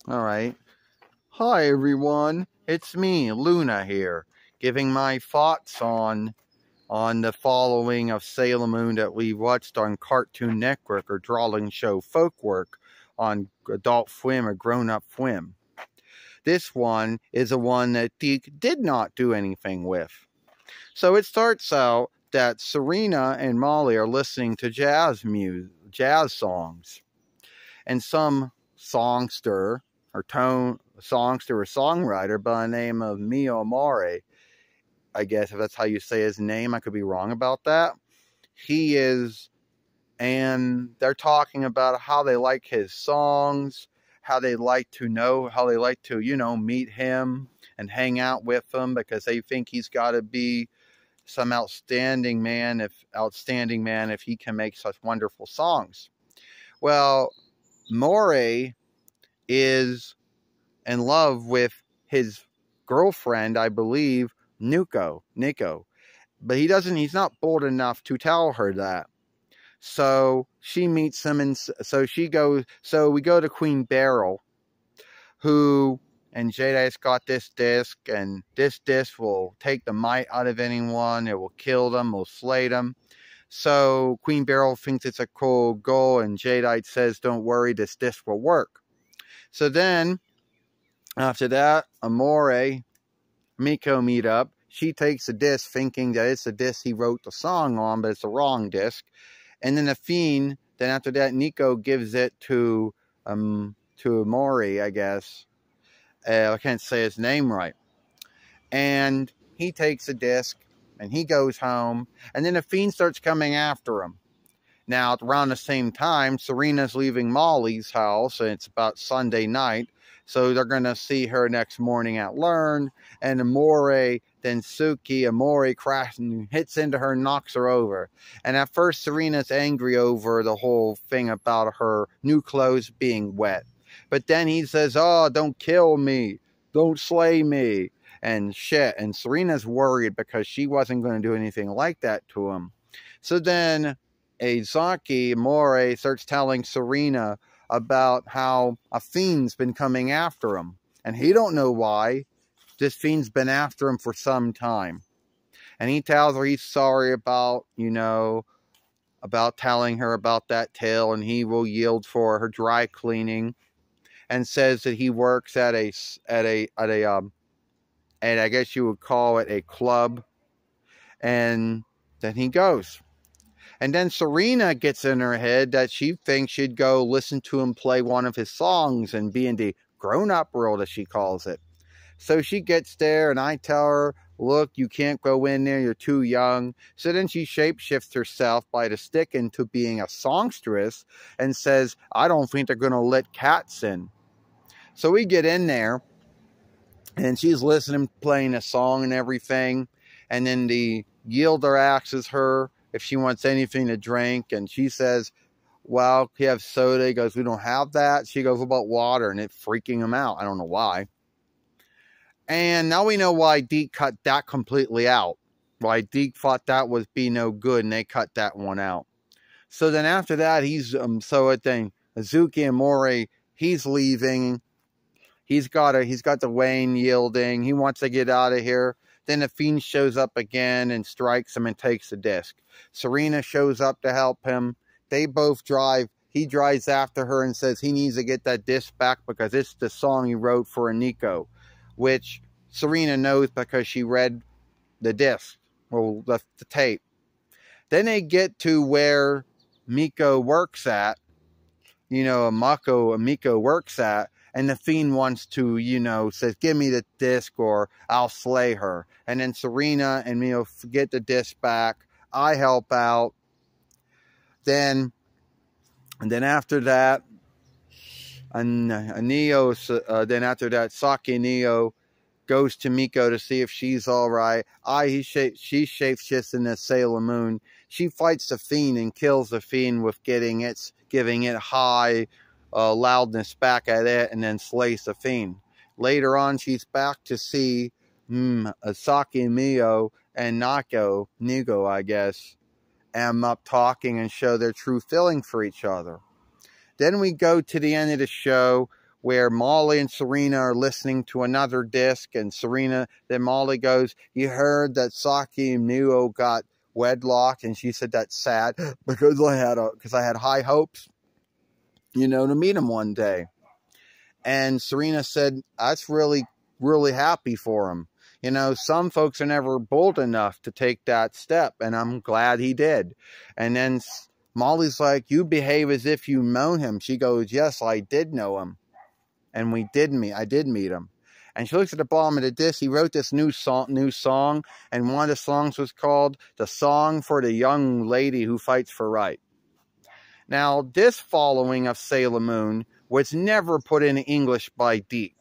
Alright. Hi everyone, it's me, Luna here, giving my thoughts on the following of Sailor Moon that we watched on Cartoon Network or drawing show FOLKWORK on Adult Swim or Grown Up Swim. This one is a one that Deke did not do anything with. So it starts out that Serena and Molly are listening to jazz songs, and some songster or songwriter by the name of Mio Amore, I guess if that's how you say his name, I could be wrong about that. He is, and they're talking about how they like his songs, how they like to meet him and hang out with him because they think he's got to be some outstanding man if he can make such wonderful songs. Well, More is in love with his girlfriend, I believe, Nico. But he's not bold enough to tell her that. So she meets him, and so we go to Queen Beryl, and Jadeite's got this disc, and this disc will take the might out of anyone. It will kill them, will slay them. So Queen Beryl thinks it's a cool goal, and Jadeite says, don't worry, this disc will work. So then, after that, Amore, Miko meet up. She takes a disc thinking that it's the disc he wrote the song on, but it's the wrong disc. And then then after that, Nico gives it to Amore, I guess. I can't say his name right. And he takes a disc, and he goes home. And then the fiend starts coming after him. Now, around the same time, Serena's leaving Molly's house, and it's about Sunday night. So they're going to see her next morning at Learn. And Amore, crashes and hits into her and knocks her over. And at first, Serena's angry over the whole thing about her new clothes being wet. But then he says, oh, don't kill me. Don't slay me. And shit. And Serena's worried because she wasn't going to do anything like that to him. So then Usagi, Amore, starts telling Serena about how a fiend's been coming after him. And he don't know why. This fiend's been after him for some time. And he tells her he's sorry about, about telling her about that tale, and he will yield for her dry cleaning, and says that he works at and I guess you would call it a club. And then he goes. And then Serena gets in her head that she thinks she'd go listen to him play one of his songs and be in the grown-up world, as she calls it. So she gets there, and I tell her, look, you can't go in there, you're too young. So then she shapeshifts herself by the stick into being a songstress and says, I don't think they're going to let cats in. So we get in there, and she's listening, playing a song and everything. And then the yielder asks her if she wants anything to drink. And she says, well, he have soda. He goes, we don't have that. She goes, what about water? And it's freaking him out. I don't know why. And now we know why Deke cut that completely out. Why Deke thought that would be no good, and they cut that one out. So then after that, Azuki and Mori, he's leaving. He's got the Wayne yielding. He wants to get out of here. Then the fiend shows up again and strikes him and takes the disc. Serena shows up to help him. They both drive. He drives after her and says he needs to get that disc back because it's the song he wrote for Nico, which Serena knows because she read the disc, or the tape. Then they get to where Miko works at, Miko works at, and the fiend wants to, says, give me the disc or I'll slay her. And then Serena and Mio get the disc back. I help out. And then after that, Saki Neo goes to Miko to see if she's all right. She shapeshifts in the Sailor Moon. She fights the fiend and kills the fiend with giving it high loudness back at it, and then slays the fiend. Later on, she's back to see Saki Mio and Nigo, I guess, am up talking and show their true feeling for each other. Then we go to the end of the show where Molly and Serena are listening to another disc, and then Molly goes, "You heard that Saki and Nuo got wedlocked?" And she said, "That's sad because I had high hopes, to meet him one day." And Serena said, "That's really, really happy for him. Some folks are never bold enough to take that step, and I'm glad he did." And then Molly's like, "You behave as if you known him." She goes, "Yes, I did know him. And I did meet him." And she looks at the bottom of the disc. He wrote this new song, and one of the songs was called "The Song for the Young Lady Who Fights for Right." Now, this following of Sailor Moon was never put in English by Deke.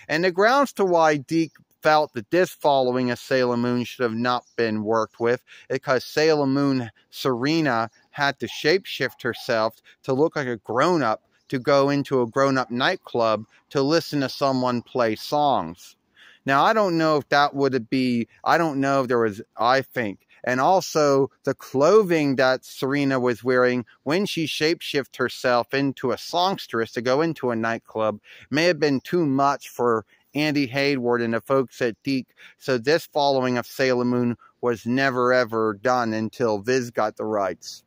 And the grounds to why Deke felt that this following of Sailor Moon should have not been worked with is because Sailor Moon Serena had to shapeshift herself to look like a grown-up to go into a grown-up nightclub to listen to someone play songs. Now, I don't know if that would be, I don't know if there was, I think. And also, the clothing that Serena was wearing when she shapeshifted herself into a songstress to go into a nightclub may have been too much for Andy Hayward and the folks at Deke. So this following of Sailor Moon was never ever done until Viz got the rights.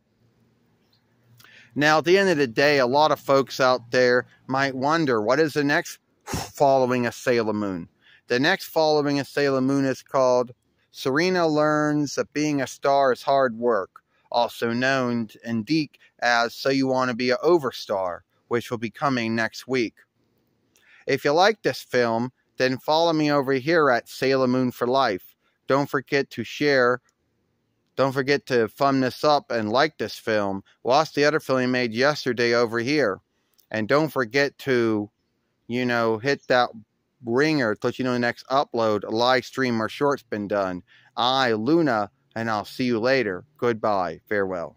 Now, at the end of the day, a lot of folks out there might wonder, what is the next following of Sailor Moon? The next following of Sailor Moon is called Serena Learns That Being a Star is Hard Work, also known in Deke as So You Want to Be an Overstar, which will be coming next week. If you like this film, then follow me over here at Sailor Moon for Life. Don't forget to share. Don't forget to thumb this up and like this film. Watch the other film I made yesterday over here. And don't forget to, hit that ringer to let you know the next upload, a live stream or short's been done. I, Luna, and I'll see you later. Goodbye. Farewell.